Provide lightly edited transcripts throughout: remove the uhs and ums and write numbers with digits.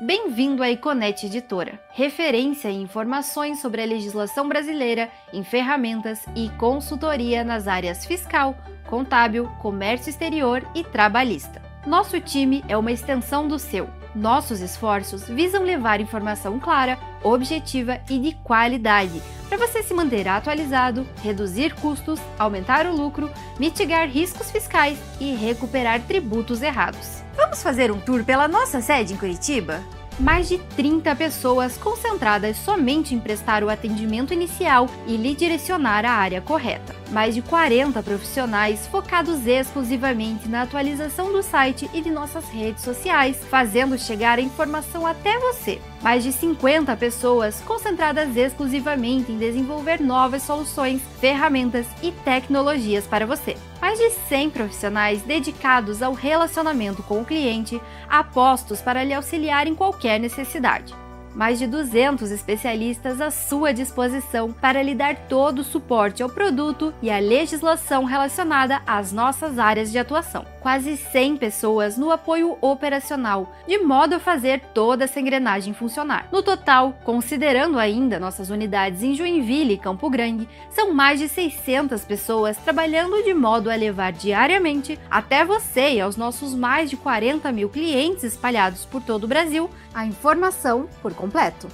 Bem-vindo à Econet Editora, referência em informações sobre a legislação brasileira em ferramentas e consultoria nas áreas fiscal, contábil, comércio exterior e trabalhista. Nosso time é uma extensão do seu. Nossos esforços visam levar informação clara, objetiva e de qualidade, para você se manter atualizado, reduzir custos, aumentar o lucro, mitigar riscos fiscais e recuperar tributos errados. Vamos fazer um tour pela nossa sede em Curitiba? Mais de 30 pessoas concentradas somente em prestar o atendimento inicial e lhe direcionar à área correta. Mais de 40 profissionais focados exclusivamente na atualização do site e de nossas redes sociais, fazendo chegar a informação até você. Mais de 50 pessoas concentradas exclusivamente em desenvolver novas soluções, ferramentas e tecnologias para você. Mais de 100 profissionais dedicados ao relacionamento com o cliente, apostos para lhe auxiliar em qualquer necessidade. Mais de 200 especialistas à sua disposição para lhe dar todo o suporte ao produto e à legislação relacionada às nossas áreas de atuação. Quase 100 pessoas no apoio operacional, de modo a fazer toda essa engrenagem funcionar. No total, considerando ainda nossas unidades em Joinville e Campo Grande, são mais de 600 pessoas trabalhando de modo a levar diariamente até você e aos nossos mais de 40 mil clientes espalhados por todo o Brasil a informação por completo.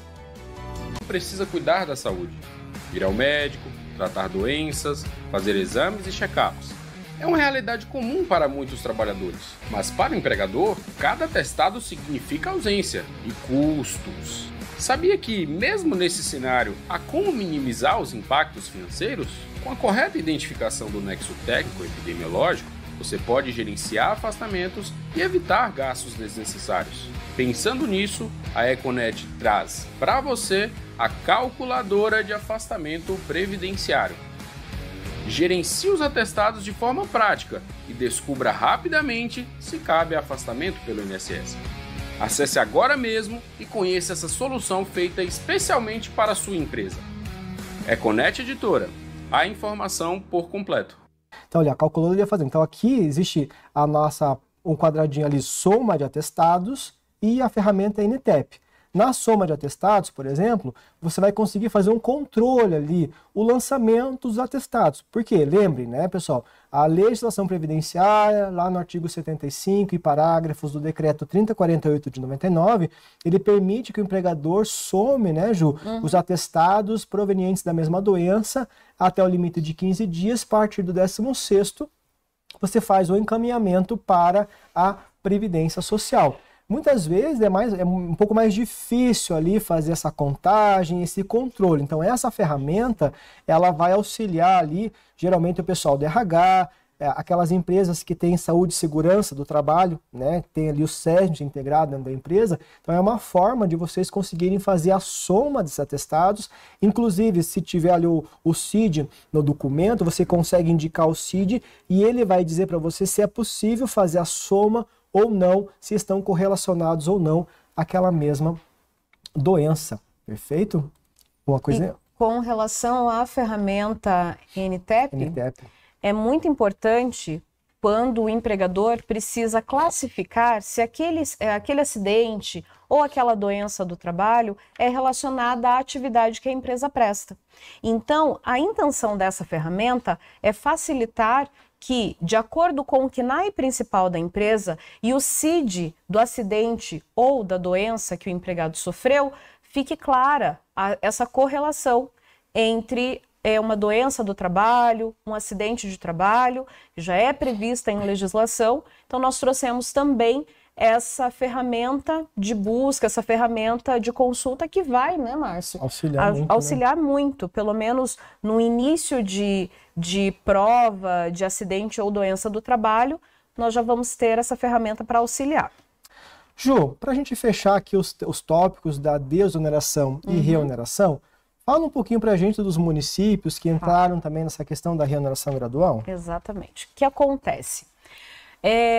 Precisa cuidar da saúde, ir ao médico, tratar doenças, fazer exames e check-ups. É uma realidade comum para muitos trabalhadores, mas para o empregador, cada atestado significa ausência e custos. Sabia que, mesmo nesse cenário, há como minimizar os impactos financeiros? Com a correta identificação do nexo técnico-epidemiológico, você pode gerenciar afastamentos e evitar gastos desnecessários. Pensando nisso, a Econet traz para você a calculadora de afastamento previdenciário. Gerencie os atestados de forma prática e descubra rapidamente se cabe afastamento pelo INSS. Acesse agora mesmo e conheça essa solução feita especialmente para a sua empresa. Econet Editora, a informação por completo. Então, olha, a calculadora ia fazer. Então, aqui existe um quadradinho ali, soma de atestados, e a ferramenta NTEP. Na soma de atestados, por exemplo, você vai conseguir fazer um controle ali, o lançamento dos atestados. Por quê? Lembre, né, pessoal, a legislação previdenciária, lá no artigo 75 e parágrafos do decreto 3048 de 99, ele permite que o empregador some, né, Ju, os atestados provenientes da mesma doença até o limite de 15 dias, a partir do 16º, você faz o encaminhamento para a Previdência Social. Muitas vezes é um pouco mais difícil ali fazer essa contagem, esse controle. Então essa ferramenta, ela vai auxiliar ali, geralmente o pessoal do RH, aquelas empresas que têm saúde e segurança do trabalho, né? Tem ali o SESMIT integrado dentro da empresa. Então é uma forma de vocês conseguirem fazer a soma desses atestados. Inclusive, se tiver ali o CID no documento, você consegue indicar o CID e ele vai dizer para você se é possível fazer a soma ou não, se estão correlacionados ou não àquela mesma doença. Perfeito? Uma coisa... Com relação à ferramenta NTEP, é muito importante quando o empregador precisa classificar se aquele acidente ou aquela doença do trabalho é relacionada à atividade que a empresa presta. Então, a intenção dessa ferramenta é facilitar que, de acordo com o KNAI principal da empresa e o CID do acidente ou da doença que o empregado sofreu, fique clara essa correlação entre uma doença do trabalho, um acidente de trabalho, que já é prevista em legislação. Então, nós trouxemos também essa ferramenta de busca, essa ferramenta de consulta que vai, né, Márcio? Auxiliar muito, pelo menos no início de prova de acidente ou doença do trabalho, nós já vamos ter essa ferramenta para auxiliar. Ju, para a gente fechar aqui os tópicos da desoneração e reoneração, fala um pouquinho para a gente dos municípios que entraram também nessa questão da reoneração gradual. Exatamente. O que acontece?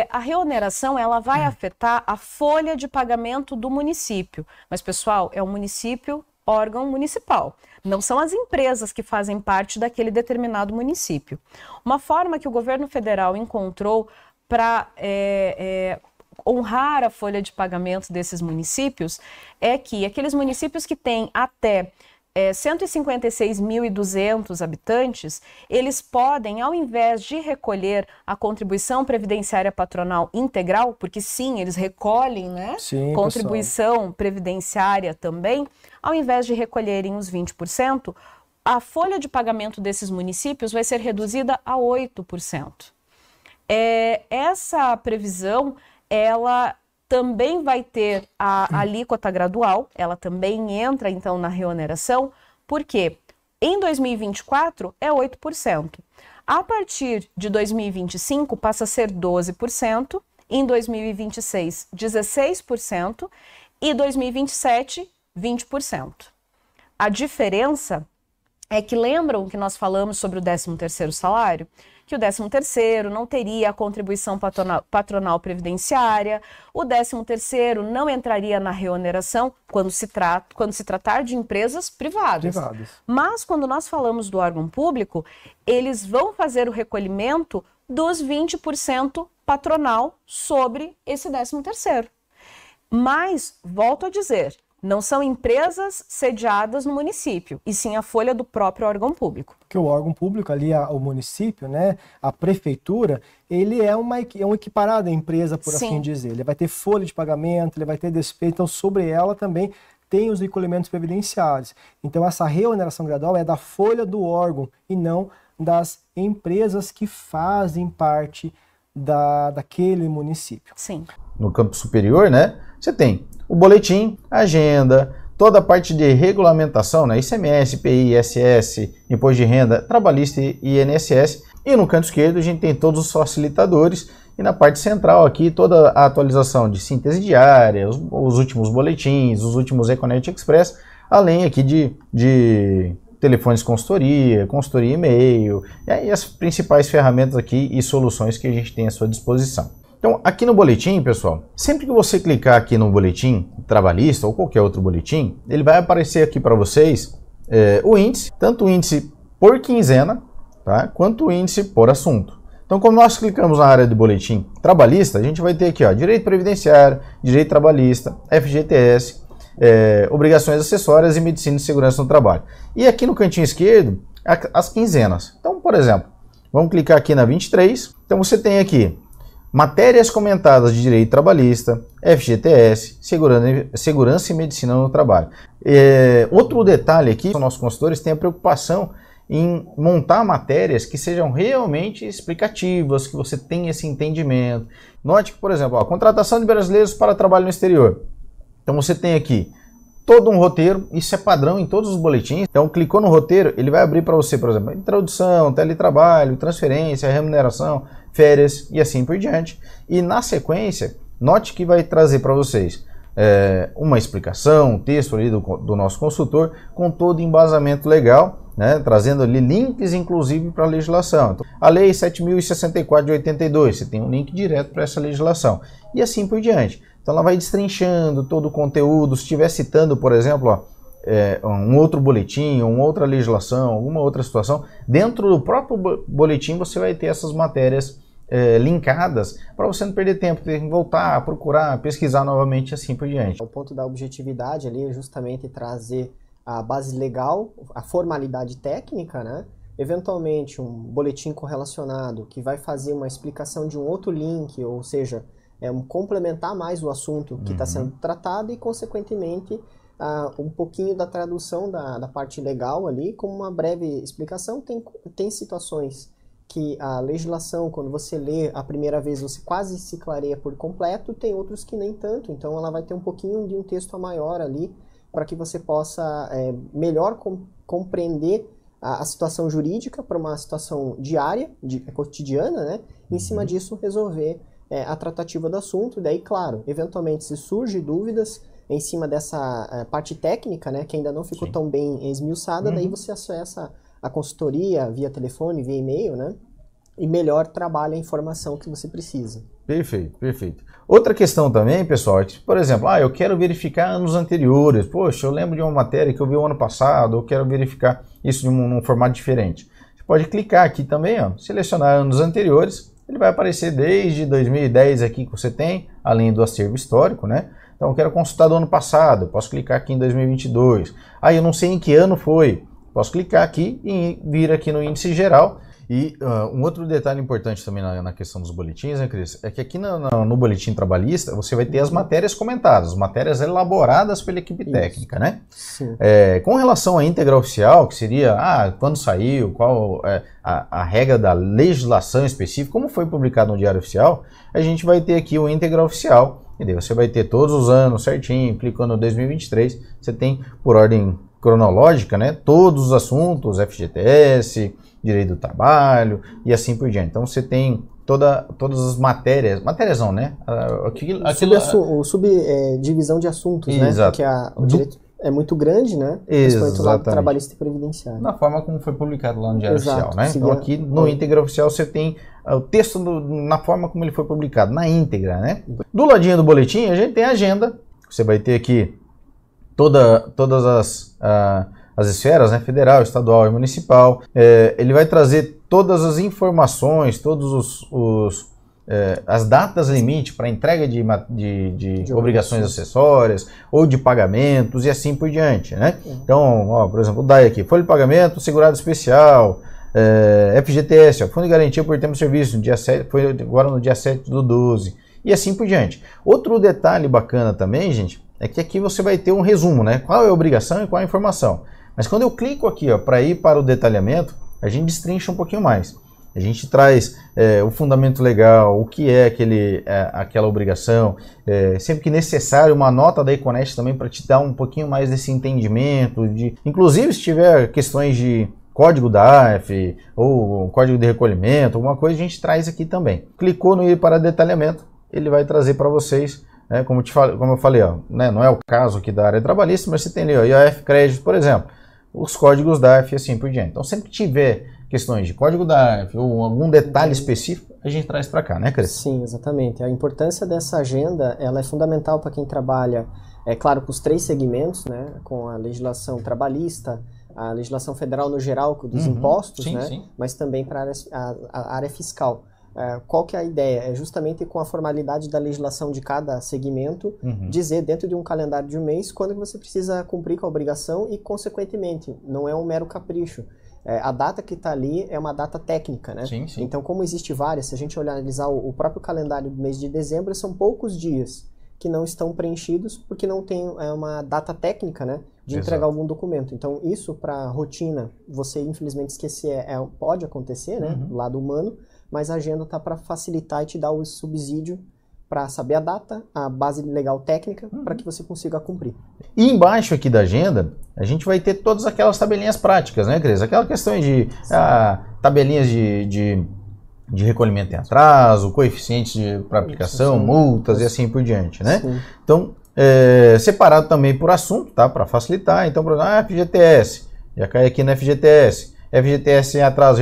A reoneração, ela vai afetar a folha de pagamento do município. Mas, pessoal, é o município, órgão municipal. Não são as empresas que fazem parte daquele determinado município. Uma forma que o governo federal encontrou para honrar a folha de pagamento desses municípios é que aqueles municípios que têm até 156.200 habitantes, eles podem, ao invés de recolher a contribuição previdenciária patronal integral, porque sim, eles recolhem, né? Sim, contribuição pessoal. previdenciária também, ao invés de recolherem os 20%, a folha de pagamento desses municípios vai ser reduzida a 8%. Essa previsão, ela também vai ter a alíquota gradual, ela também entra então na reoneração, porque em 2024 é 8%. A partir de 2025 passa a ser 12%, em 2026 16% e 2027 20%. A diferença é que lembram que nós falamos sobre o 13º salário? Que o 13º não teria a contribuição patronal previdenciária, o 13º não entraria na reoneração quando se tratar de empresas privadas. Mas quando nós falamos do órgão público, eles vão fazer o recolhimento dos 20% patronal sobre esse 13º. Mas, volto a dizer, não são empresas sediadas no município, e sim a folha do próprio órgão público. Porque o órgão público ali, o município, né, a prefeitura, ele é um equiparado à empresa, por assim dizer. Ele vai ter folha de pagamento, ele vai ter despeito, então sobre ela também tem os recolhimentos previdenciários. Então essa reoneração gradual é da folha do órgão e não das empresas que fazem parte daquele município. Sim. No campo superior, né, você tem o boletim, a agenda, toda a parte de regulamentação, né, ICMS, IPI, ISS, Imposto de Renda, Trabalhista e INSS. E no canto esquerdo a gente tem todos os facilitadores e na parte central aqui toda a atualização de síntese diária, os últimos boletins, os últimos Econet Express, além aqui de telefones consultoria e-mail, e as principais ferramentas aqui e soluções que a gente tem à sua disposição. Então, aqui no boletim, pessoal, sempre que você clicar aqui no boletim trabalhista ou qualquer outro boletim, ele vai aparecer aqui para vocês o índice, tanto o índice por quinzena, tá, quanto o índice por assunto. Então, quando nós clicamos na área de boletim trabalhista, a gente vai ter aqui, ó, direito previdenciário, direito trabalhista, FGTS, obrigações acessórias e medicina e segurança no trabalho. E aqui no cantinho esquerdo, as quinzenas. Então, por exemplo, vamos clicar aqui na 23. Então, você tem aqui matérias comentadas de direito trabalhista, FGTS, segurança e medicina no trabalho. Outro detalhe aqui, os nossos consultores têm a preocupação em montar matérias que sejam realmente explicativas, que você tenha esse entendimento. Note que, por exemplo, a contratação de brasileiros para trabalho no exterior. Então você tem aqui todo um roteiro, isso é padrão em todos os boletins. Então clicou no roteiro, ele vai abrir para você, por exemplo, introdução, teletrabalho, transferência, remuneração, férias e assim por diante. E na sequência, note que vai trazer para vocês uma explicação, um texto ali do nosso consultor com todo o embasamento legal, né, trazendo ali links inclusive para a legislação. Então, a lei 7.064 de 82, você tem um link direto para essa legislação e assim por diante. Então ela vai destrinchando todo o conteúdo, se estiver citando, por exemplo, ó, um outro boletim, uma outra legislação, alguma outra situação, dentro do próprio boletim você vai ter essas matérias linkadas para você não perder tempo, ter que voltar, procurar, pesquisar novamente e assim por diante. O ponto da objetividade ali é justamente trazer a base legal, a formalidade técnica, né? Eventualmente um boletim correlacionado que vai fazer uma explicação de um outro link, ou seja, complementar mais o assunto que está sendo tratado e, consequentemente, um pouquinho da tradução da parte legal ali, com uma breve explicação. Tem situações que a legislação, quando você lê a primeira vez, você quase se clareia por completo, tem outros que nem tanto, então ela vai ter um pouquinho de um texto a maior ali, para que você possa melhor compreender a situação jurídica para uma situação diária, cotidiana, né? Em cima disso, resolver a tratativa do assunto. Daí, claro, eventualmente, se surgem dúvidas em cima dessa parte técnica, né, que ainda não ficou tão bem esmiuçada, daí você acessa a consultoria via telefone, via e-mail, né, e melhor trabalha a informação que você precisa. Perfeito, perfeito. Outra questão também, pessoal, é que, por exemplo, eu quero verificar anos anteriores. Poxa, eu lembro de uma matéria que eu vi o ano passado, eu quero verificar isso num formato diferente. Você pode clicar aqui também, ó, selecionar anos anteriores, ele vai aparecer desde 2010 aqui que você tem, além do acervo histórico, né? Então eu quero consultar do ano passado, posso clicar aqui em 2022. Aí eu não sei em que ano foi, posso clicar aqui e vir aqui no índice geral. E um outro detalhe importante também na questão dos boletins, né, Cris? É que aqui no boletim trabalhista você vai ter as matérias comentadas, as matérias elaboradas pela equipe técnica, né? Sim. Com relação à íntegra oficial, que seria quando saiu, qual a regra da legislação específica, como foi publicado no Diário Oficial, a gente vai ter aqui o íntegra oficial, e daí você vai ter todos os anos certinho, clicando no 2023, você tem por ordem cronológica, né? Todos os assuntos, FGTS, Direito do Trabalho e assim por diante. Então você tem todas as matérias não, né? Subdivisão de assuntos, exato. né? Porque o direito é muito grande, né? Principalmente o lado trabalhista e previdenciário. Na forma como foi publicado lá no Diário Oficial, né? Então aqui no íntegra oficial você tem o texto na forma como ele foi publicado, na íntegra, né? Do ladinho do boletim a gente tem a agenda. Você vai ter aqui todas as esferas, né, federal, estadual e municipal. Ele vai trazer todas as informações, as datas limite para entrega de obrigações acessórias ou de pagamentos e assim por diante, né? Então, por exemplo, o DAI aqui, folha de pagamento, segurado especial, FGTS, Fundo de Garantia por Tempo de Serviço, no dia 7, foi agora no dia 7/12 e assim por diante. Outro detalhe bacana também, gente, é que aqui você vai ter um resumo, né? Qual é a obrigação e qual é a informação. Mas quando eu clico aqui para ir para o detalhamento, a gente destrincha um pouquinho mais. A gente traz o fundamento legal, o que é aquela obrigação, sempre que necessário uma nota da Econest também para te dar um pouquinho mais desse entendimento, inclusive se tiver questões de código da AF ou código de recolhimento, alguma coisa a gente traz aqui também. Clicou no ir para detalhamento, ele vai trazer para vocês, como eu falei, né, não é o caso aqui da área trabalhista, mas você tem ali IOF Crédito, por exemplo, os códigos da AF e assim por diante. Então sempre que tiver questões de código da AF ou algum detalhe específico, a gente traz para cá, né, Cris? Sim, exatamente. A importância dessa agenda, ela é fundamental para quem trabalha, claro, com os 3 segmentos, né, com a legislação trabalhista, a legislação federal no geral dos impostos, sim, né, sim. Mas também para a área fiscal. Qual que é a ideia? É justamente com a formalidade da legislação de cada segmento, dizer dentro de um calendário de um mês quando você precisa cumprir com a obrigação e, consequentemente, não é um mero capricho. A data que está ali é uma data técnica, né? Sim, sim. Então, como existe várias, se a gente analisar o próprio calendário do mês de dezembro, são poucos dias que não estão preenchidos porque não tem uma data técnica, né, de entregar algum documento. Então, isso para a rotina, você infelizmente esquecer, pode acontecer, né, do lado humano, mas a agenda está para facilitar e te dar o subsídio para saber a data, a base legal técnica, para que você consiga cumprir. E embaixo aqui da agenda, a gente vai ter todas aquelas tabelinhas práticas, né, Cris? Aquela questão de tabelinhas de recolhimento em atraso, coeficientes para aplicação, multas e assim por diante, né? Sim. Então, separado também por assunto, tá? Para facilitar. Então, por exemplo, FGTS, já cai aqui no FGTS. FGTS em atraso,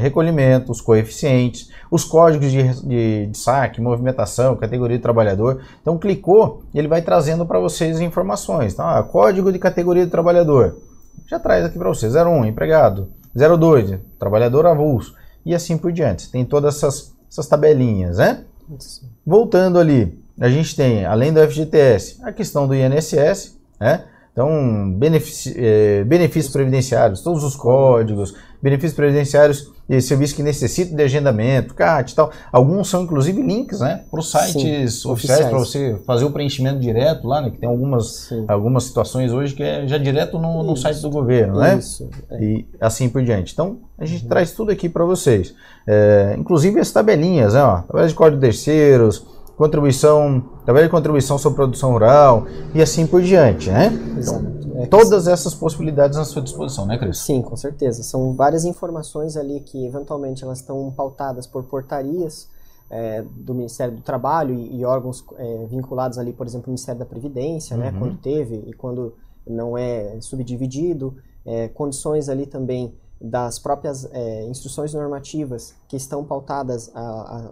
recolhimento, os coeficientes, os códigos de saque, movimentação, categoria de trabalhador. Então, clicou, ele vai trazendo para vocês informações. Então, código de categoria de trabalhador, já traz aqui para vocês, 01, empregado, 02, trabalhador avulso, e assim por diante. Tem todas essas tabelinhas, né? Voltando ali, a gente tem, além do FGTS, a questão do INSS, né? Então, benefícios previdenciários, todos os códigos, benefícios previdenciários e serviços que necessitam de agendamento, CAT e tal. Alguns são, inclusive, links, né, para os sites oficiais para você fazer o preenchimento direto lá, né, que tem algumas situações hoje que é já direto no site do governo, né? E assim por diante. Então, a gente traz tudo aqui para vocês. Inclusive as tabelinhas, né, tabela de código de terceiros, tabela de contribuição sobre produção rural e assim por diante, né? Então, todas essas possibilidades à sua disposição, né, Cris? Sim, com certeza. São várias informações ali que, eventualmente, elas estão pautadas por portarias do Ministério do Trabalho e órgãos vinculados ali, por exemplo, o Ministério da Previdência, né, quando teve e quando não é subdividido, condições ali também das próprias instruções normativas que estão pautadas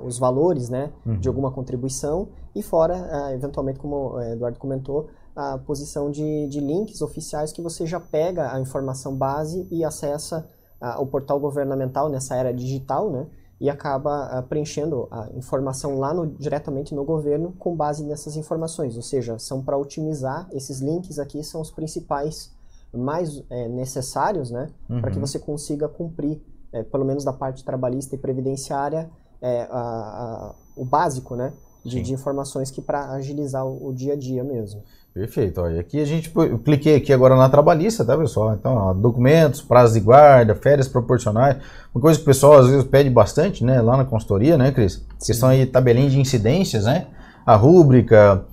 os valores, né, de alguma contribuição e fora, eventualmente, como o Eduardo comentou, a posição de links oficiais que você já pega a informação base e acessa o portal governamental nessa era digital, né, e acaba preenchendo a informação lá diretamente no governo com base nessas informações, ou seja, são para otimizar. Esses links aqui são os principais mais necessários, né, para que você consiga cumprir, pelo menos da parte trabalhista e previdenciária, o básico, né, de informações que para agilizar o dia a dia mesmo. Perfeito. Olha, aqui eu cliquei aqui agora na trabalhista, tá, pessoal? Então, ó, documentos, prazo de guarda, férias proporcionais, uma coisa que o pessoal às vezes pede bastante, né, lá na consultoria, né, Cris? Questão aí, tabelinha de incidências, né? A rúbrica,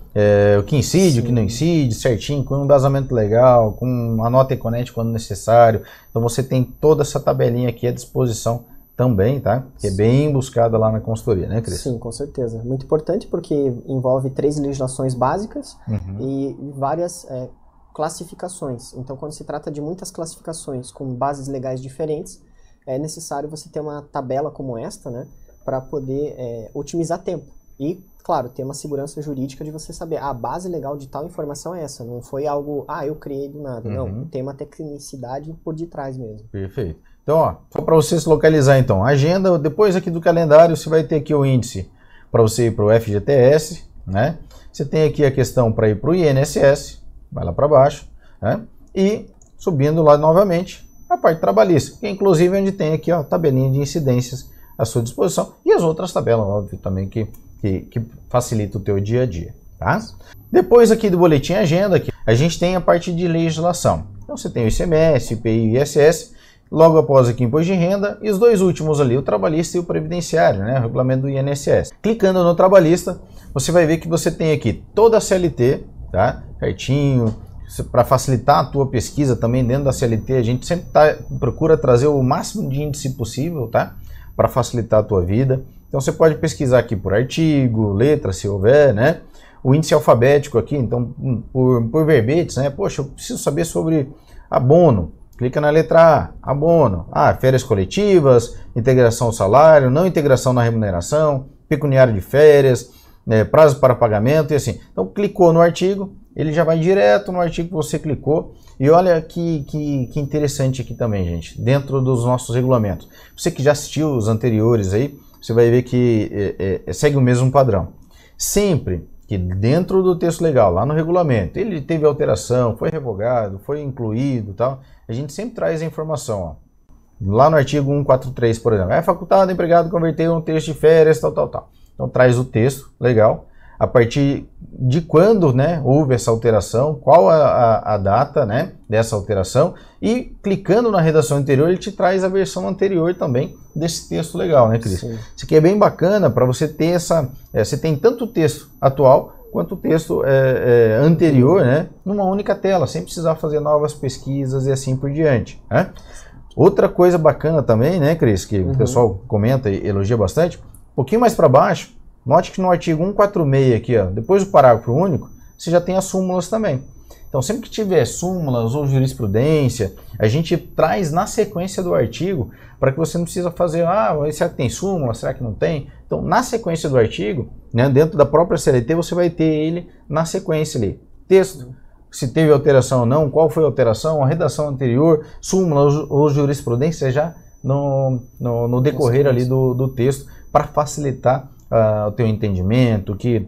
o que incide, o que não incide, certinho, com um embasamento legal, com a nota Econet quando necessário. Então, você tem toda essa tabelinha aqui à disposição também, tá? Que é bem buscada lá na consultoria, né, Cris? Sim, com certeza. Muito importante porque envolve 3 legislações básicas e várias classificações. Então, quando se trata de muitas classificações com bases legais diferentes, é necessário você ter uma tabela como esta, né, para poder otimizar tempo. E, claro, ter uma segurança jurídica de você saber, a base legal de tal informação é essa, não foi algo, eu criei do nada. Não, tem uma tecnicidade por detrás mesmo. Perfeito. Então, ó, só para você se localizar, então, agenda, depois aqui do calendário, você vai ter aqui o índice para você ir para o FGTS, né? Você tem aqui a questão para ir para o INSS, vai lá para baixo, né? E subindo lá novamente a parte trabalhista, que inclusive onde tem aqui, ó, tabelinha de incidências à sua disposição e as outras tabelas, óbvio, também que facilita o teu dia a dia, tá? Depois aqui do boletim agenda, aqui, a gente tem a parte de legislação. Então, você tem o ICMS, IPI e ISS. Logo após aqui, imposto de renda, e os 2 últimos ali, o trabalhista e o previdenciário, né, o regulamento do INSS. Clicando no trabalhista, você vai ver que você tem aqui toda a CLT, tá, certinho, para facilitar a tua pesquisa também dentro da CLT, a gente sempre procura trazer o máximo de índice possível, tá, para facilitar a tua vida. Então você pode pesquisar aqui por artigo, letra, se houver, né, o índice alfabético aqui, então por verbetes, né, poxa, eu preciso saber sobre abono. Clica na letra A, abono. Férias coletivas, integração ao salário, não integração na remuneração, pecuniário de férias, prazo para pagamento e assim. Então, clicou no artigo, ele já vai direto no artigo que você clicou. E olha que interessante aqui também, gente, dentro dos nossos regulamentos. Você que já assistiu os anteriores aí, você vai ver que segue o mesmo padrão. Sempre que dentro do texto legal, lá no regulamento, ele teve alteração, foi revogado, foi incluído e tal, a gente sempre traz a informação, ó. Lá no artigo 143, por exemplo, é facultado ao empregado converter um texto de férias, tal. Então traz o texto legal, a partir de quando, né, houve essa alteração, qual a data, né, dessa alteração, e clicando na redação anterior, ele te traz a versão anterior também desse texto legal, né, Cris? Sim. Isso aqui é bem bacana para você ter você tem tanto o texto atual quanto o texto anterior, né, numa única tela, sem precisar fazer novas pesquisas e assim por diante, né? Outra coisa bacana também, né, Cris, que o pessoal comenta e elogia bastante, um pouquinho mais para baixo, note que no artigo 146 aqui, ó, depois do parágrafo único, você já tem as súmulas também. Então, sempre que tiver súmulas ou jurisprudência, a gente traz na sequência do artigo, para que você não precisa fazer, será que tem súmula, será que não tem? Então, na sequência do artigo, né, dentro da própria CLT, você vai ter ele na sequência ali. Texto, se teve alteração ou não, qual foi a alteração, a redação anterior, súmula ou jurisprudência já no decorrer ali do texto, para facilitar o teu entendimento, que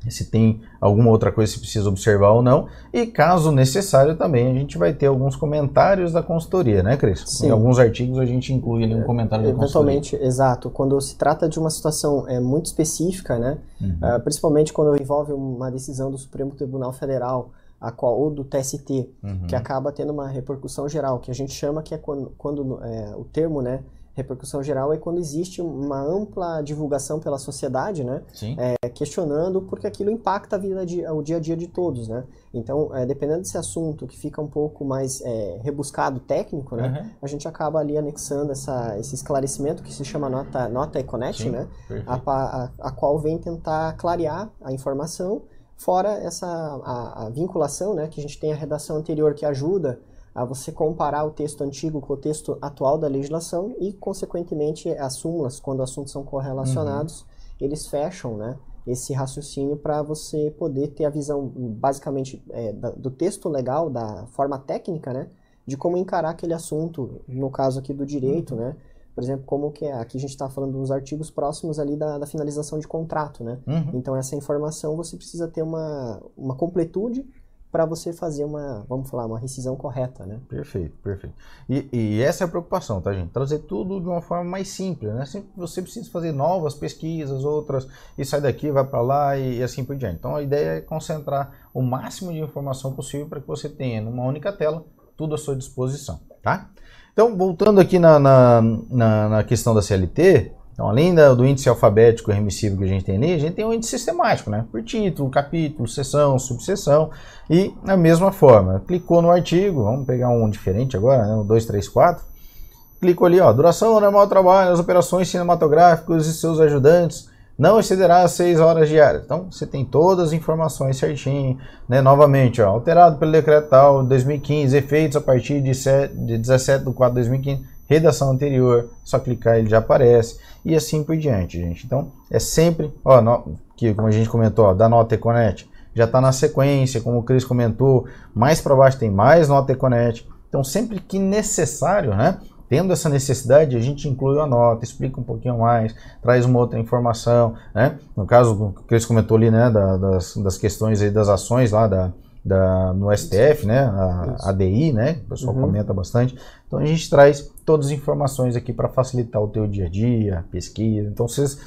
se tem alguma outra coisa que você precisa observar ou não, e caso necessário também a gente vai ter alguns comentários da consultoria, né, Cris? Sim. Em alguns artigos a gente inclui ali um comentário da consultoria. Eventualmente, exato. Quando se trata de uma situação muito específica, né, principalmente quando envolve uma decisão do Supremo Tribunal Federal, ou do TST, que acaba tendo uma repercussão geral, que a gente chama que é quando o termo, né, repercussão geral é quando existe uma ampla divulgação pela sociedade, né? Questionando, porque aquilo impacta o dia a dia de todos, né? Então, dependendo desse assunto que fica um pouco mais rebuscado, técnico, né? A gente acaba ali anexando esse esclarecimento que se chama nota Econet, né? A qual vem tentar clarear a informação, fora a vinculação, né? Que a gente tem a redação anterior que ajuda a você comparar o texto antigo com o texto atual da legislação e, consequentemente, as súmulas, quando assuntos são correlacionados, eles fecham, né, esse raciocínio para você poder ter a visão, basicamente, do texto legal, da forma técnica, né, de como encarar aquele assunto, no caso aqui do direito, né, por exemplo, como que é, aqui a gente está falando dos artigos próximos ali da finalização de contrato, né? Então essa informação você precisa ter uma completude para você fazer uma rescisão correta, né? Perfeito, perfeito. E essa é a preocupação, tá, gente? Trazer tudo de uma forma mais simples, né? Sempre você precisa fazer novas pesquisas, outras, e sai daqui, vai para lá e assim por diante. Então a ideia é concentrar o máximo de informação possível para que você tenha numa única tela tudo à sua disposição, tá? Então, voltando aqui na questão da CLT, então, além do índice alfabético remissivo que a gente tem ali, a gente tem um índice sistemático, né? Por título, capítulo, seção, subseção, e da mesma forma, clicou no artigo, vamos pegar um diferente agora, né? O 234, clicou ali, ó, duração normal do trabalho, as operações cinematográficas e seus ajudantes não excederá 6 horas diárias. Então, você tem todas as informações certinho, né? Novamente, ó, alterado pelo decreto tal, 2015, efeitos a partir de 17/4/2015, redação anterior, só clicar ele já aparece, e assim por diante, gente. Então, é sempre, ó, que como a gente comentou, ó, da nota Econet, já está na sequência, como o Cris comentou, mais para baixo tem mais nota Econet. Então, sempre que necessário, né? Tendo essa necessidade, a gente inclui a nota, explica um pouquinho mais, traz uma outra informação, né? No caso, o que eles comentou ali, né, das questões aí das ações lá no STF, né, a ADI, né, o pessoal comenta bastante. Então a gente traz todas as informações aqui para facilitar o teu dia a dia, pesquisa. Então vocês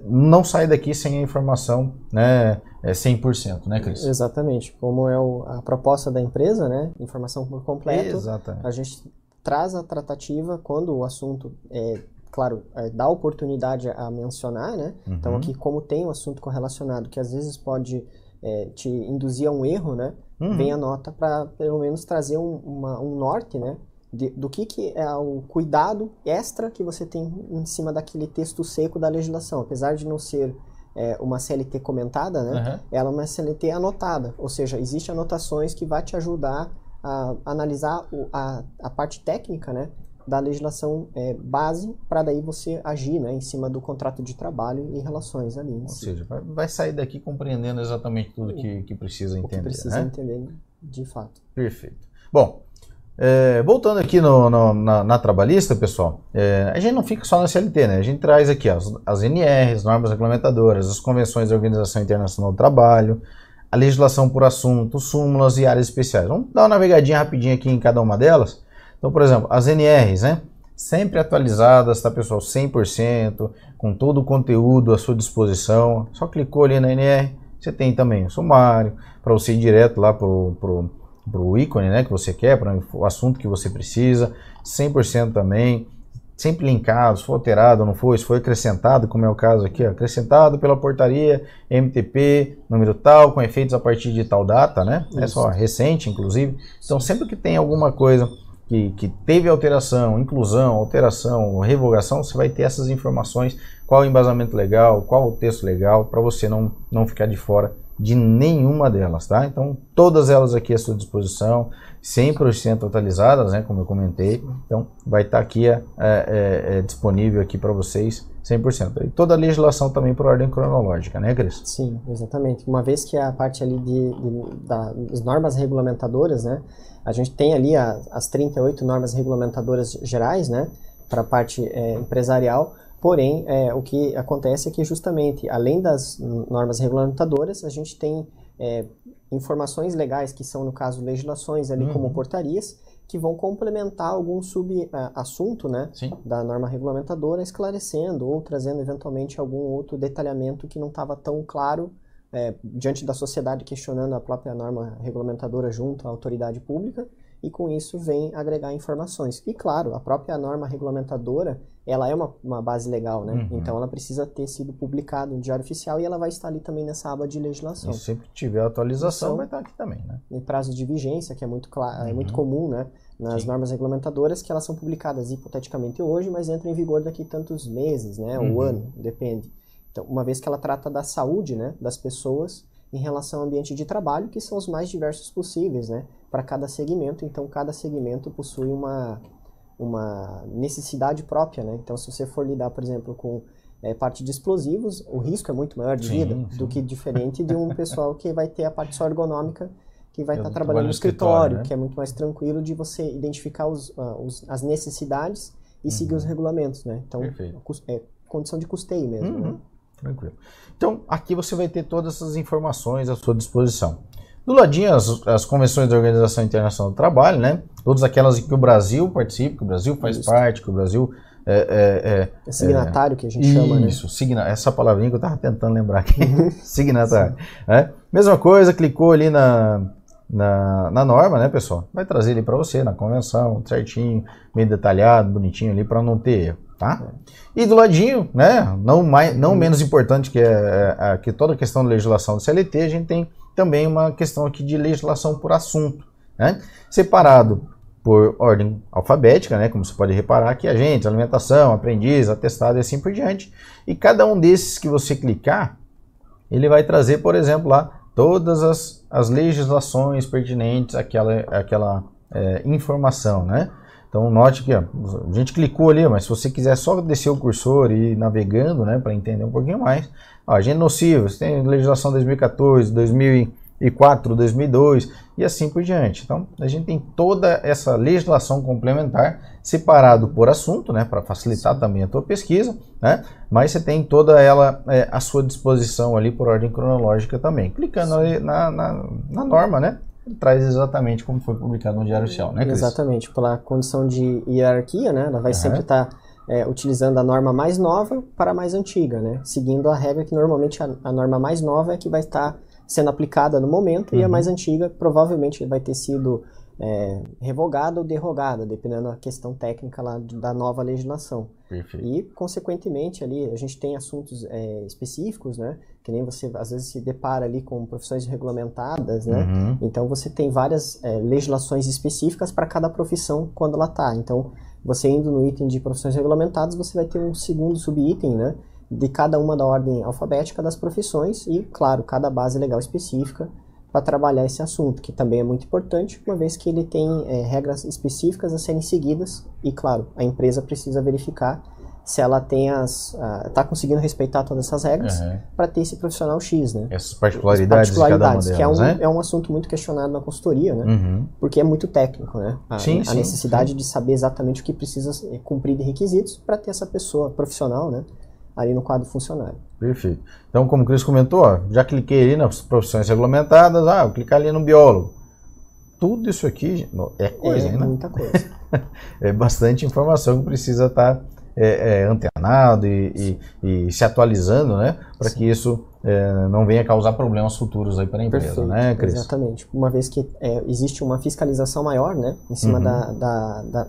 não saem daqui sem a informação, né, 100%, né, Cris? Exatamente. Como é a proposta da empresa, né, informação por completo. Exatamente. A gente traz a tratativa quando o assunto, claro, dá oportunidade a mencionar, né? Então aqui, como tem um assunto correlacionado que às vezes pode te induzir a um erro, né? Vem a nota para pelo menos trazer um norte, né? Do que é o cuidado extra que você tem em cima daquele texto seco da legislação. Apesar de não ser uma CLT comentada, né? Ela é uma CLT anotada, ou seja, existem anotações que vai te ajudar a analisar a parte técnica, né, da legislação base, para daí você agir, né, em cima do contrato de trabalho e relações ali. Ou seja, vai sair daqui compreendendo exatamente tudo que precisa entender. O que precisa, né, entender de fato. Perfeito. Bom, voltando aqui na trabalhista, pessoal, a gente não fica só na CLT, né? A gente traz aqui as NRs, normas regulamentadoras, as convenções da Organização Internacional do Trabalho, a legislação por assunto, súmulas e áreas especiais. Vamos dar uma navegadinha rapidinho aqui em cada uma delas. Então, por exemplo, as NRs, né? Sempre atualizadas, tá, pessoal? 100%, com todo o conteúdo à sua disposição. Só clicou ali na NR, você tem também o sumário, para você ir direto lá pro ícone, né, que você quer, para o assunto que você precisa. 100% também. Sempre linkado, se for alterado, não foi, se foi acrescentado, como é o caso aqui, ó, acrescentado pela portaria MTP, número tal, com efeitos a partir de tal data, né? Isso. É só recente, inclusive. Então, sempre que tem alguma coisa que teve alteração, inclusão, alteração, revogação, você vai ter essas informações, qual o embasamento legal, qual o texto legal, para você não ficar de fora de nenhuma delas, tá? Então, todas elas aqui à sua disposição, 100% atualizadas, né, como eu comentei. Então, vai estar aqui disponível aqui para vocês 100%. E toda a legislação também por ordem cronológica, né, Cris? Sim, exatamente. Uma vez que a parte ali das normas regulamentadoras, né, a gente tem ali as 38 normas regulamentadoras gerais, né, para a parte empresarial. Porém, o que acontece é que justamente, além das normas regulamentadoras, a gente tem informações legais, que são, no caso, legislações ali como portarias, que vão complementar algum sub-assunto, né, da norma regulamentadora, esclarecendo ou trazendo eventualmente algum outro detalhamento que não estava tão claro diante da sociedade, questionando a própria norma regulamentadora junto à autoridade pública, e com isso vem agregar informações. E claro, a própria norma regulamentadora, ela é uma base legal, né? Então ela precisa ter sido publicada no Diário Oficial e ela vai estar ali também nessa aba de legislação. E sempre que tiver atualização, vai estar aqui também, né? Em prazo de vigência, que é muito claro, é muito comum, né? Nas normas regulamentadoras, que elas são publicadas hipoteticamente hoje, mas entram em vigor daqui tantos meses, né? Ou ano, depende. Então, uma vez que ela trata da saúde, né, das pessoas em relação ao ambiente de trabalho, que são os mais diversos possíveis, né, para cada segmento. Então, cada segmento possui uma necessidade própria, né? Então, se você for lidar, por exemplo, com parte de explosivos, o risco é muito maior de vida do que diferente de um pessoal que vai ter a parte só ergonômica, que vai estar trabalhando no escritório, né? Que é muito mais tranquilo de você identificar as necessidades e seguir os regulamentos, né? Então, é condição de custeio mesmo, né? Tranquilo. Então, aqui você vai ter todas essas informações à sua disposição. Do ladinho, as convenções da Organização Internacional do Trabalho, né? Todas aquelas que o Brasil participa, que o Brasil faz parte, que o Brasil... É signatário que a gente chama, né? Isso, essa palavrinha que eu estava tentando lembrar aqui. Signatário. Mesma coisa, clicou ali na norma, né, pessoal? Vai trazer ali para você, na convenção, certinho, bem detalhado, bonitinho ali, para não ter erro, tá? E do ladinho, né, não menos importante que toda a questão da legislação do CLT, a gente tem também uma questão aqui de legislação por assunto, né? Separado por ordem alfabética, né, como você pode reparar aqui, agentes, alimentação, aprendiz, atestado e assim por diante. E cada um desses que você clicar, ele vai trazer, por exemplo, lá todas as legislações pertinentes àquela informação, né? Então note que a gente clicou ali, mas se você quiser só descer o cursor e ir navegando, né, para entender um pouquinho mais, agente nocivo, você tem legislação 2014, 2004, 2002 e assim por diante. Então a gente tem toda essa legislação complementar separado por assunto, né, para facilitar também a tua pesquisa, né? Mas você tem toda ela à sua disposição ali por ordem cronológica também. Clicando ali na norma, né, traz exatamente como foi publicado no Diário Oficial, né, Cris? Exatamente, pela condição de hierarquia, né, ela vai sempre estar utilizando a norma mais nova para a mais antiga, né, seguindo a regra que normalmente a norma mais nova é que vai estar sendo aplicada no momento e a mais antiga provavelmente vai ter sido revogada ou derrogada, dependendo da questão técnica lá da nova legislação. Perfeito. E, consequentemente, ali a gente tem assuntos específicos, né? Que nem você, às vezes, se depara ali com profissões regulamentadas, né? Então, você tem várias legislações específicas para cada profissão quando ela está. Então, você indo no item de profissões regulamentadas, você vai ter um segundo subitem, né? De cada uma da ordem alfabética das profissões e, claro, cada base legal específica para trabalhar esse assunto, que também é muito importante, uma vez que ele tem regras específicas a serem seguidas e, claro, a empresa precisa verificar se ela tem está conseguindo respeitar todas essas regras para ter esse profissional X, né? Essas particularidades de cada uma delas, que é um assunto muito questionado na consultoria, né? Porque é muito técnico, né? A necessidade de saber exatamente o que precisa cumprir de requisitos para ter essa pessoa profissional, né, ali no quadro funcionário. Perfeito. Então, como o Cris comentou, já cliquei ali nas profissões regulamentadas, vou clicar ali no biólogo. Tudo isso aqui é coisa, né? Muita coisa. É bastante informação que precisa estar antenado e se atualizando, né? Para que isso não venha causar problemas futuros aí para a empresa. Perfeito, né, Cris? Exatamente. Uma vez que existe uma fiscalização maior, né, em cima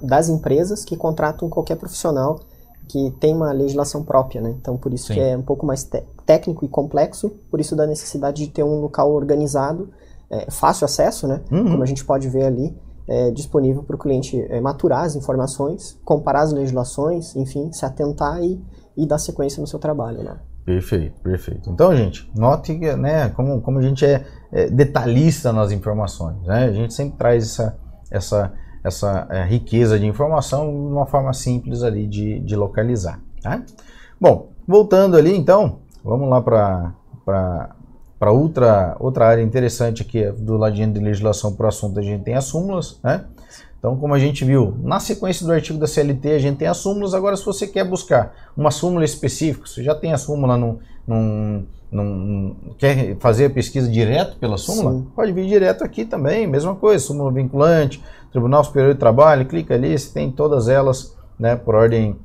das empresas que contratam qualquer profissional que tem uma legislação própria, né? Então, por isso que é um pouco mais técnico e complexo, por isso da necessidade de ter um local organizado, fácil acesso, né? Como a gente pode ver ali, disponível para o cliente maturar as informações, comparar as legislações, enfim, se atentar e dar sequência no seu trabalho, né? Perfeito, perfeito. Então, gente, note, né, como a gente é detalhista nas informações, né? A gente sempre traz essa riqueza de informação de uma forma simples ali de localizar, tá? Bom, voltando ali então, vamos lá para outra área interessante aqui do ladinho de legislação por assunto. A gente tem as súmulas, né? Então, como a gente viu, na sequência do artigo da CLT a gente tem as súmulas. Agora, se você quer buscar uma súmula específica, você já tem a súmula, quer fazer a pesquisa direto pela súmula? Pode vir direto aqui também, mesma coisa, súmula vinculante, Tribunal Superior de Trabalho, clica ali, você tem todas elas, né, por ordem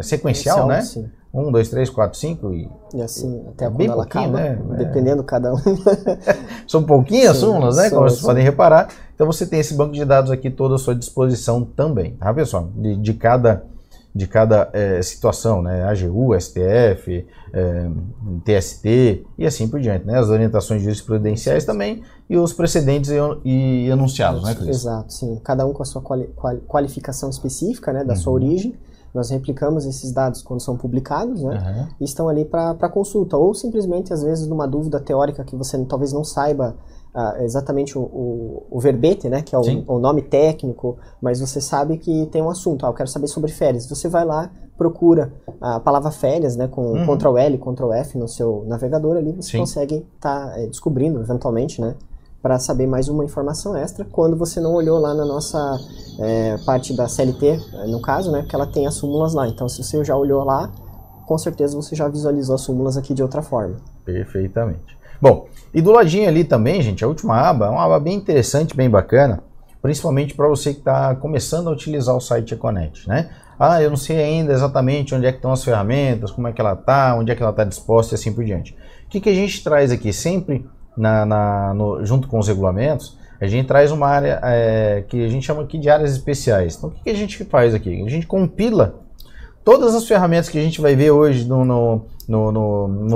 sequencial, né? Sim. 1, 2, 3, 4, 5 e assim, até bem quando ela pouquinho, acaba, né? dependendo cada um. São pouquinhas súmulas, né? Como vocês podem reparar. Então você tem esse banco de dados aqui todo à sua disposição também, tá, pessoal? De cada situação, né? AGU, STF, TST e assim por diante, né? As orientações jurisprudenciais também e os precedentes e enunciados, né, Cris? Exato, sim. Cada um com a sua qualificação específica, né? Da sua origem. Nós replicamos esses dados quando são publicados, né? E estão ali para consulta. Ou simplesmente, às vezes, numa dúvida teórica que você talvez não saiba exatamente o verbete, né? Que é o nome técnico, mas você sabe que tem um assunto. Eu quero saber sobre férias. Você vai lá, procura a palavra férias, né? Com Ctrl+L, Ctrl+F no seu navegador ali, você consegue estar descobrindo, eventualmente, né? para saber mais uma informação extra quando você não olhou lá na nossa parte da CLT, no caso, né, porque ela tem as súmulas lá. Então, se você já olhou lá, com certeza você já visualizou as súmulas aqui de outra forma. Perfeitamente. Bom, e do ladinho ali também, gente, a última aba é uma aba bem interessante, bem bacana, principalmente para você que está começando a utilizar o site Econet, né? Ah, eu não sei ainda exatamente onde é que estão as ferramentas, como é que ela está, onde é que ela está disposta e assim por diante. O que a gente traz aqui? Sempre junto com os regulamentos, a gente traz uma área que a gente chama aqui de áreas especiais. Então, o que a gente faz aqui? A gente compila todas as ferramentas que a gente vai ver hoje no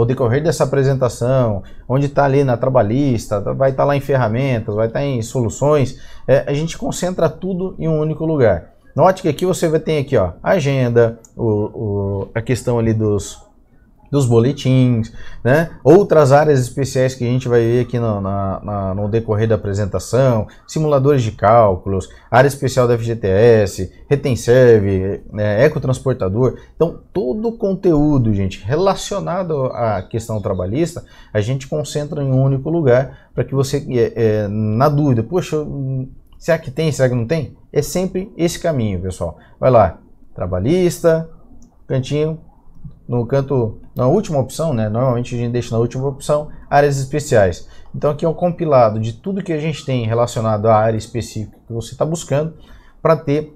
decorrer dessa apresentação, onde está ali na trabalhista, vai estar lá em ferramentas, vai estar em soluções, a gente concentra tudo em um único lugar. Note que aqui você vai ter aqui, ó, a agenda, a questão ali dos boletins, né? Outras áreas especiais que a gente vai ver aqui no decorrer da apresentação, simuladores de cálculos, área especial da FGTS, Retenserve, ecotransportador. Então, todo o conteúdo, gente, relacionado à questão trabalhista, a gente concentra em um único lugar para que você, na dúvida, poxa, será que tem, será que não tem? É sempre esse caminho, pessoal. Vai lá, trabalhista, cantinho, no canto, na última opção, né? Normalmente a gente deixa na última opção, áreas especiais. Então aqui é um compilado de tudo que a gente tem relacionado à área específica que você está buscando para ter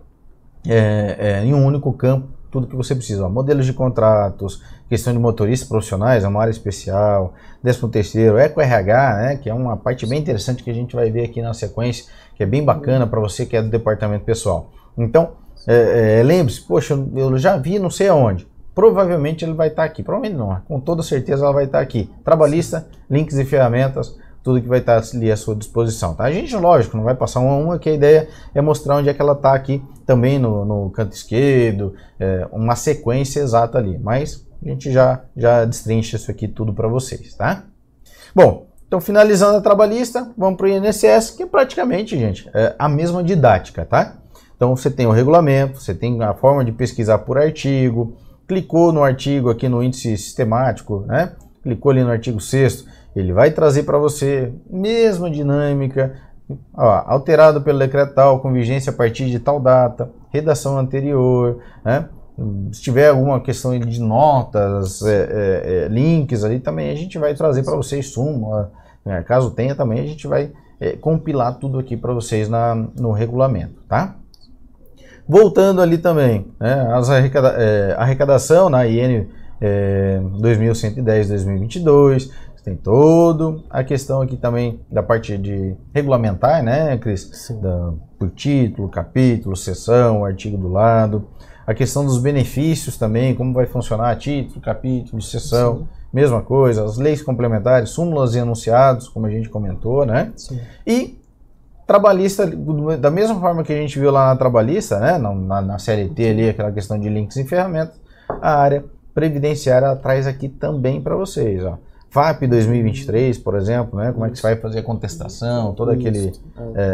em um único campo tudo que você precisa. Ó, modelos de contratos, questão de motoristas profissionais, é uma área especial, 13º, Eco-RH, né? Que é uma parte bem interessante que a gente vai ver aqui na sequência, que é bem bacana para você que é do departamento pessoal. Então, lembre-se, poxa, eu já vi não sei aonde. Provavelmente ele vai estar aqui, provavelmente não, com toda certeza ela vai estar aqui. Trabalhista, links e ferramentas, tudo que vai estar ali à sua disposição. Tá? A gente, lógico, não vai passar uma a uma, que a ideia é mostrar onde é que ela está aqui, também no canto esquerdo, uma sequência exata ali. Mas a gente já destrincha isso aqui tudo para vocês, tá? Bom, então finalizando a trabalhista, vamos para o INSS, que é praticamente, gente, a mesma didática, tá? Então você tem o regulamento, você tem a forma de pesquisar por artigo, clicou no artigo aqui no índice sistemático, né? Clicou ali no artigo 6º, ele vai trazer para você mesma dinâmica, ó, alterado pelo decreto tal, com vigência a partir de tal data, redação anterior, né? Se tiver alguma questão de notas, links ali também, a gente vai trazer para vocês súmula, caso tenha também, a gente vai compilar tudo aqui para vocês no regulamento, tá? Voltando ali também, né, arrecadação na IN 2110-2022, tem toda a questão aqui também da parte de regulamentar, né, Cris? Por título, capítulo, seção, artigo do lado. A questão dos benefícios também, como vai funcionar título, capítulo, seção, sim, mesma coisa. As leis complementares, súmulas e enunciados, como a gente comentou, né? Sim. E trabalhista, da mesma forma que a gente viu lá na trabalhista, né, na CLT ali, aquela questão de links e ferramentas, a área previdenciária traz aqui também para vocês, ó. FAP 2023, por exemplo, né, como é que você vai fazer a contestação, toda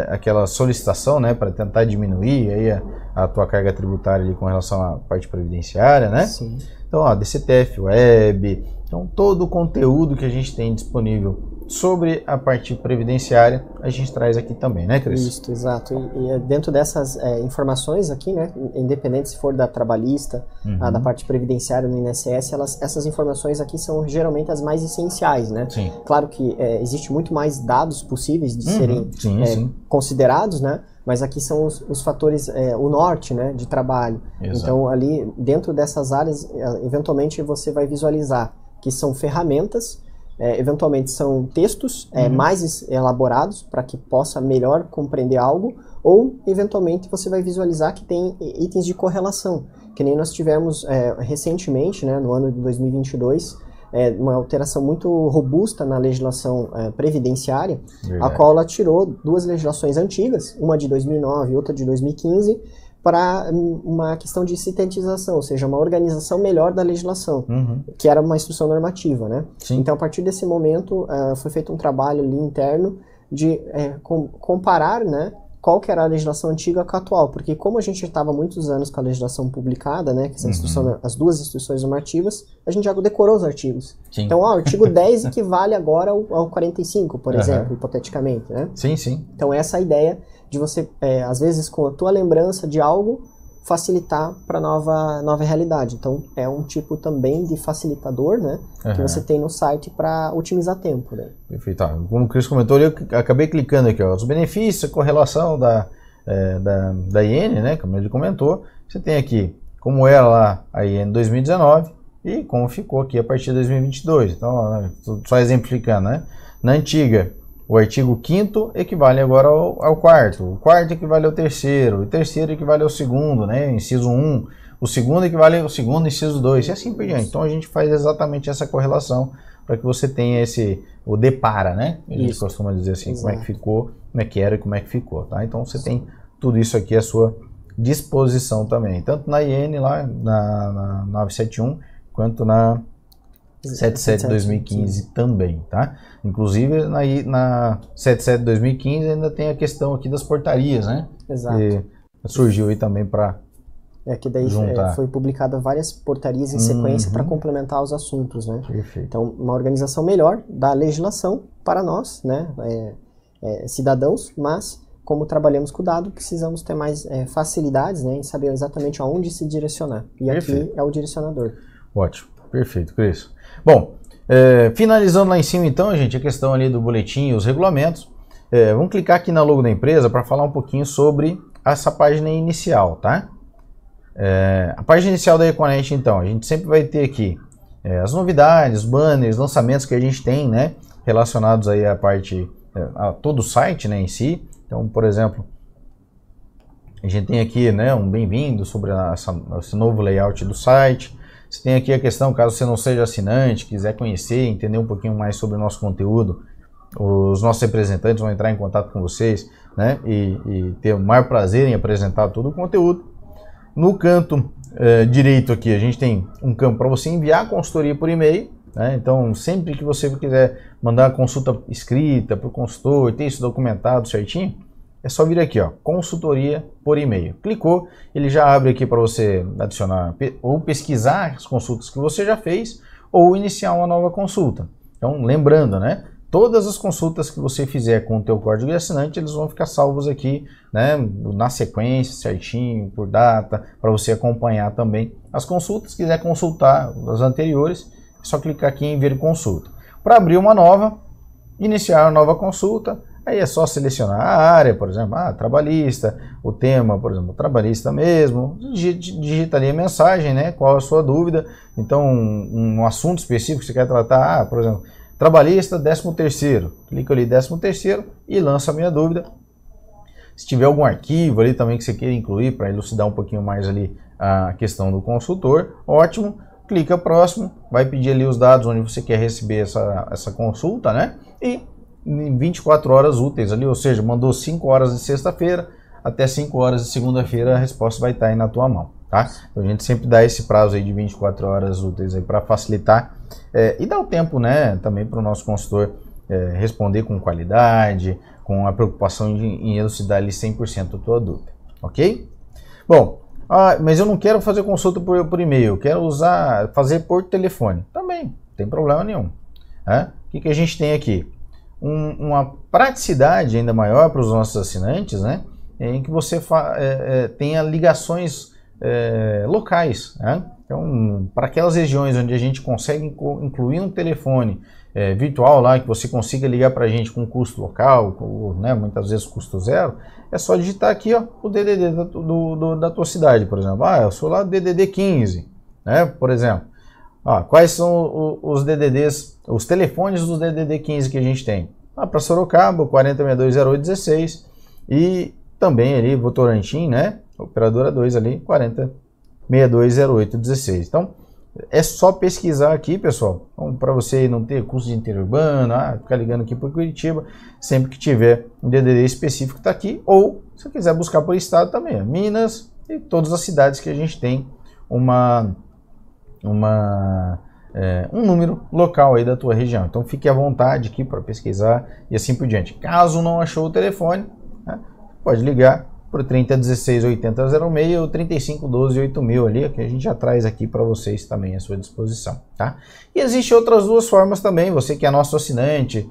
aquela solicitação, né, para tentar diminuir aí a tua carga tributária ali com relação à parte previdenciária, né? Sim. Então, ó, DCTF Web, então todo o conteúdo que a gente tem disponível sobre a parte previdenciária, a gente traz aqui também, né, Cris? Isso, exato. E dentro dessas informações aqui, né, independente se for da trabalhista, da parte previdenciária no INSS, essas informações aqui são geralmente as mais essenciais, né? Sim. Claro que existe muito mais dados possíveis de serem considerados, né? Mas aqui são os fatores, o norte, né, de trabalho. Exato. Então, ali, dentro dessas áreas, eventualmente você vai visualizar que são ferramentas, eventualmente são textos mais elaborados para que possa melhor compreender algo, ou eventualmente você vai visualizar que tem itens de correlação, que nem nós tivemos recentemente, né, no ano de 2022, uma alteração muito robusta na legislação previdenciária, a qual ela tirou duas legislações antigas, uma de 2009 e outra de 2015, para uma questão de sintetização, ou seja, uma organização melhor da legislação, que era uma instrução normativa, né? Sim. Então, a partir desse momento, foi feito um trabalho ali interno de comparar, né, qual que era a legislação antiga com a atual, porque como a gente estava muitos anos com a legislação publicada, né, que essa instrução, as duas instruções normativas, a gente já decorou os artigos. Sim. Então, o artigo 10 equivale agora ao 45, por exemplo, hipoteticamente, né? Sim, sim. Então, essa é a ideia de você, às vezes, com a tua lembrança de algo, facilitar para nova realidade. Então, é um tipo também de facilitador, né, que você tem no site para otimizar tempo, né? Perfeito. Como o Cris comentou, eu acabei clicando aqui, ó, os benefícios, a correlação da IN, né, como ele comentou. Você tem aqui como era lá a IN 2019 e como ficou aqui a partir de 2022. Então, só exemplificando, né? Na antiga, o artigo 5º equivale agora ao 4º, o 4º equivale ao 3º, o 3º equivale ao 2º, né, inciso 1, o 2º equivale ao 2º, inciso 2, e assim por diante. Então a gente faz exatamente essa correlação para que você tenha o depara, né, a gente costuma dizer assim, exato, como é que ficou, como é que era e como é que ficou, tá? Então você tem tudo isso aqui à sua disposição também, tanto na IN lá, na 971, quanto na 77/2015 também, tá? Inclusive na 77/2015 ainda tem a questão aqui das portarias, né? Exato. Que surgiu aí também para que daí foi publicada várias portarias em sequência para complementar os assuntos, né? Perfeito. Então, uma organização melhor da legislação para nós, né? Cidadãos, mas como trabalhamos com o dado, precisamos ter mais facilidades, né? Em saber exatamente aonde se direcionar. E perfeito, aqui é o direcionador. Ótimo. Perfeito, Cris. Bom, finalizando lá em cima então, gente, a questão ali do boletim e os regulamentos. Vamos clicar aqui na logo da empresa para falar um pouquinho sobre essa página inicial, tá? A página inicial da Econet, então, a gente sempre vai ter aqui as novidades, banners, lançamentos que a gente tem, né? Relacionados aí à parte, a todo o site, né, em si. Então, por exemplo, a gente tem aqui, né, um bem-vindo sobre esse novo layout do site. Você tem aqui a questão, caso você não seja assinante, quiser conhecer, entender um pouquinho mais sobre o nosso conteúdo, os nossos representantes vão entrar em contato com vocês, né, e ter o maior prazer em apresentar todo o conteúdo. No canto direito aqui, a gente tem um campo para você enviar a consultoria por e-mail, né? Então, sempre que você quiser mandar a consulta escrita para o consultor, ter isso documentado certinho, é só vir aqui, ó, consultoria por e-mail. Clicou, ele já abre aqui para você adicionar ou pesquisar as consultas que você já fez ou iniciar uma nova consulta. Então, lembrando, né, todas as consultas que você fizer com o teu código de assinante, eles vão ficar salvos aqui, né, na sequência, certinho, por data, para você acompanhar também as consultas. Se quiser consultar as anteriores, é só clicar aqui em ver consulta. Para abrir uma nova, iniciar uma nova consulta, aí é só selecionar a área, por exemplo, trabalhista, o tema, por exemplo, trabalhista mesmo, digita ali a mensagem, né, qual a sua dúvida, então um assunto específico que você quer tratar, por exemplo, trabalhista 13º, clica ali 13º e lança a minha dúvida. Se tiver algum arquivo ali também que você queira incluir para elucidar um pouquinho mais ali a questão do consultor, ótimo, clica próximo, vai pedir ali os dados onde você quer receber essa consulta, né, e em 24 horas úteis ali, ou seja, mandou 5 horas de sexta-feira, até 5 horas de segunda-feira a resposta vai estar aí na tua mão, tá? Então a gente sempre dá esse prazo aí de 24 horas úteis aí para facilitar e dar o tempo, né, também para o nosso consultor responder com qualidade, com a preocupação em elucidar ali 100% a tua dúvida, ok? Bom, mas eu não quero fazer consulta por e-mail, eu quero fazer por telefone, também, não tem problema nenhum, né? O que a gente tem aqui? Uma praticidade ainda maior para os nossos assinantes, né, em que você tenha ligações locais, né? Então, para aquelas regiões onde a gente consegue incluir um telefone virtual lá, que você consiga ligar para a gente com custo local, né, muitas vezes custo zero, é só digitar aqui, ó, o DDD da tua cidade, por exemplo. Eu sou lá do DDD 15, né, por exemplo. Quais são os DDDs, os telefones dos DDD 15 que a gente tem? Para Sorocaba, 40620816 e também ali Votorantim, né? Operadora 2 ali, 40620816. Então, é só pesquisar aqui, pessoal, para você não ter custo de interurbano, ficar ligando aqui por Curitiba, sempre que tiver um DDD específico está aqui, ou se quiser buscar por estado também, Minas e todas as cidades que a gente tem um número local aí da tua região. Então fique à vontade aqui para pesquisar e assim por diante. Caso não achou o telefone, né, pode ligar por 3016 8006 ou 3512 8000 ali, que a gente já traz aqui para vocês também à sua disposição, tá? E existem outras duas formas também, você que é nosso assinante,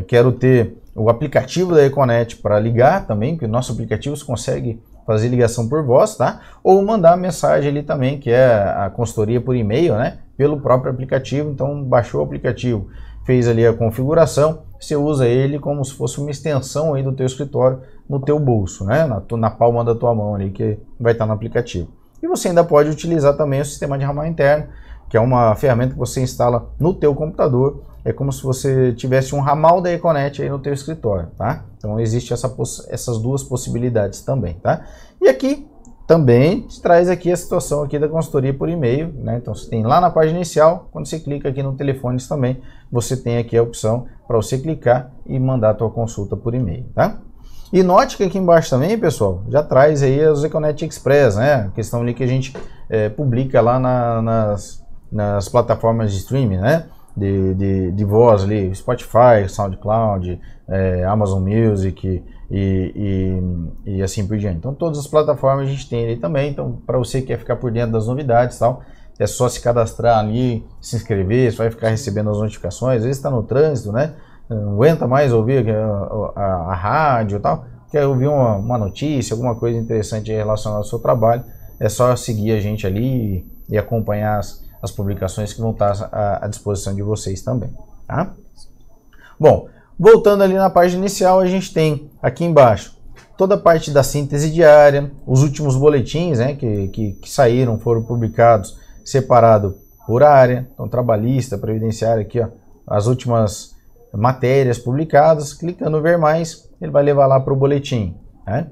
quero ter o aplicativo da Econet para ligar também, porque o nosso aplicativo você consegue fazer ligação por voz, tá? Ou mandar mensagem ali também, que é a consultoria por e-mail, né? Pelo próprio aplicativo, então baixou o aplicativo, fez ali a configuração, você usa ele como se fosse uma extensão aí do teu escritório no teu bolso, né? Na palma da tua mão ali, que vai estar no aplicativo. E você ainda pode utilizar também o sistema de ramal interno, que é uma ferramenta que você instala no teu computador, é como se você tivesse um ramal da Econet aí no teu escritório, tá? Então existe essas duas possibilidades também, tá? E aqui também te traz aqui a situação aqui da consultoria por e-mail, né? Então você tem lá na página inicial, quando você clica aqui no telefones também, você tem aqui a opção para você clicar e mandar a tua consulta por e-mail, tá? E note que aqui embaixo também, pessoal, já traz aí os Econet Express, né? A questão ali que a gente publica lá nas plataformas de streaming, né? De voz ali, Spotify, SoundCloud, Amazon Music e assim por diante. Então todas as plataformas a gente tem ali também, então para você que quer ficar por dentro das novidades e tal, é só se cadastrar ali, se inscrever, você vai ficar recebendo as notificações, às vezes está no trânsito, né? Não aguenta mais ouvir a rádio e tal, quer ouvir uma notícia, alguma coisa interessante relacionada ao seu trabalho, é só seguir a gente ali e acompanhar as publicações que vão estar à disposição de vocês também, tá? Bom, voltando ali na página inicial, a gente tem aqui embaixo toda a parte da síntese diária, os últimos boletins, né, que saíram, foram publicados separado por área, então trabalhista, previdenciária aqui, ó, as últimas matérias publicadas, clicando ver mais, ele vai levar lá para o boletim, né?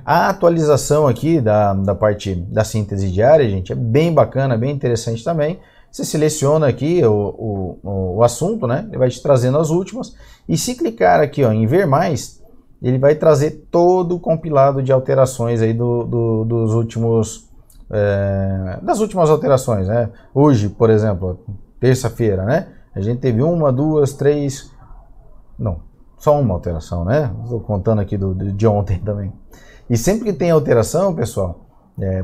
A atualização aqui da parte da síntese diária, gente, é bem bacana, bem interessante também. Você seleciona aqui o assunto, né? Ele vai te trazendo as últimas. E se clicar aqui, ó, em ver mais, ele vai trazer todo o compilado de alterações aí dos últimos, das últimas alterações, né? Hoje, por exemplo, terça-feira, né? A gente teve uma, duas, três, não, só uma alteração, né? Estou contando aqui de ontem também. E sempre que tem alteração, pessoal,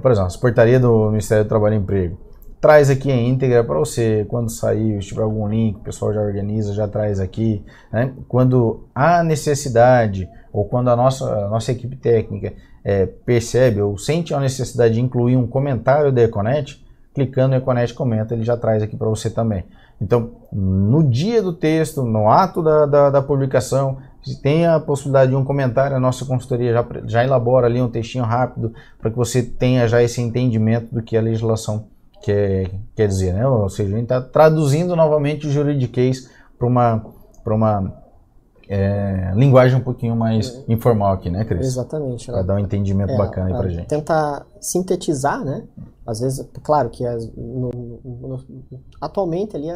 por exemplo, a portaria do Ministério do Trabalho e Emprego, traz aqui a íntegra para você, quando sair, se tiver algum link, o pessoal já organiza, já traz aqui, né? Quando há necessidade, ou quando a nossa equipe técnica percebe ou sente a necessidade de incluir um comentário da Econet, clicando no Econet Comenta, ele já traz aqui para você também. Então, no dia do texto, no ato da publicação, se tem a possibilidade de um comentário, a nossa consultoria já elabora ali um textinho rápido para que você tenha já esse entendimento do que a legislação quer dizer, né? Ou seja, a gente está traduzindo novamente o juridiquês para uma linguagem um pouquinho mais informal aqui, né, Cris? Exatamente. Para dar um entendimento bacana aí para gente. Tentar sintetizar, né? Às vezes, claro que atualmente ali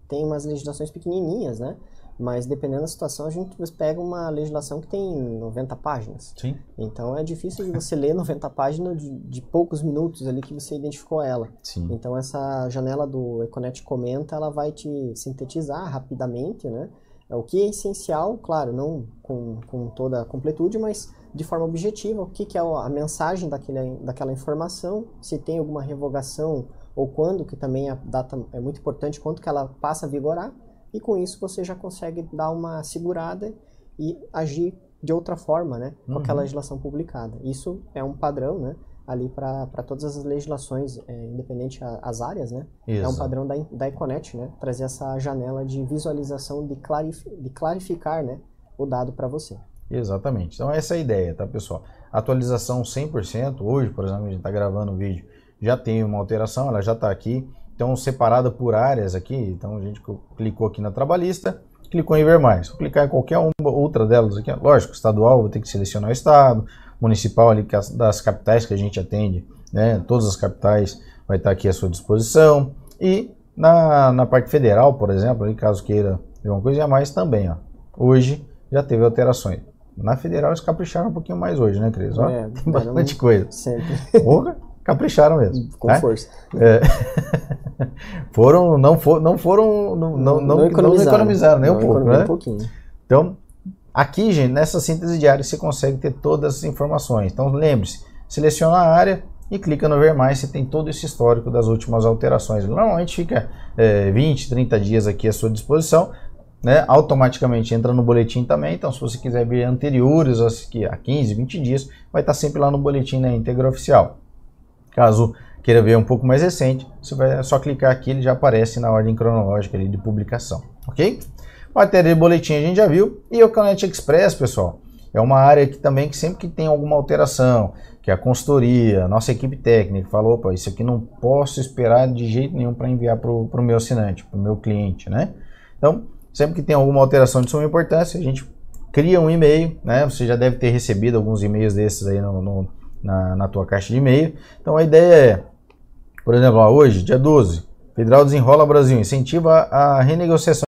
tem umas legislações pequenininhas, né? Mas dependendo da situação, a gente pega uma legislação que tem 90 páginas. Sim. Então é difícil de você ler 90 páginas de poucos minutos ali que você identificou ela. Sim. Então essa janela do Econet Comenta, ela vai te sintetizar rapidamente, né? O que é essencial, claro, não com toda a completude, mas de forma objetiva, o que é a mensagem daquela informação, se tem alguma revogação ou quando, que também a data é muito importante, quando que ela passa a vigorar. E com isso você já consegue dar uma segurada e agir de outra forma, né? Com aquela legislação publicada. Isso é um padrão, né? Ali para todas as legislações, independente as áreas, né? Isso. É um padrão da Econet, né? Trazer essa janela de visualização, de clarificar, né? O dado para você. Exatamente. Então essa é a ideia, tá, pessoal? Atualização 100%. Hoje, por exemplo, a gente está gravando o vídeo, já tem uma alteração, ela já está aqui. Então, separada por áreas aqui, então a gente clicou aqui na trabalhista, clicou em ver mais. Vou clicar em qualquer outra delas aqui, lógico, estadual, vou ter que selecionar o estado, municipal ali, das capitais que a gente atende, né? Todas as capitais vai estar aqui à sua disposição. E na parte federal, por exemplo, ali, caso queira ver uma coisa a mais também, ó. Hoje já teve alterações. Na federal eles capricharam um pouquinho mais hoje, né, Cris? Ó, tem bastante coisa. Sempre. Porra, capricharam mesmo. Com força. Não economizaram nem um pouco, né? Um pouquinho. Então, Aqui, gente, nessa síntese diária você consegue ter todas as informações. Então lembre-se, seleciona a área e clica no ver mais, você tem todo esse histórico das últimas alterações. Normalmente fica 20, 30 dias aqui à sua disposição, né? Automaticamente entra no boletim também, então se você quiser ver anteriores a 15, 20 dias, vai estar sempre lá no boletim na íntegra oficial. Caso queira ver um pouco mais recente, você vai só clicar aqui, ele já aparece na ordem cronológica ali de publicação, ok? Matéria de boletim a gente já viu, e o Canet Express, pessoal, é uma área que também que sempre que tem alguma alteração, que a consultoria, a nossa equipe técnica falou, opa, isso aqui não posso esperar de jeito nenhum para enviar para o meu assinante, para o meu cliente, né? Então, sempre que tem alguma alteração de suma importância, a gente cria um e-mail, né? Você já deve ter recebido alguns e-mails desses aí na tua caixa de e-mail. Então a ideia é, por exemplo, hoje, dia 12, Federal Desenrola Brasil, incentiva a renegociação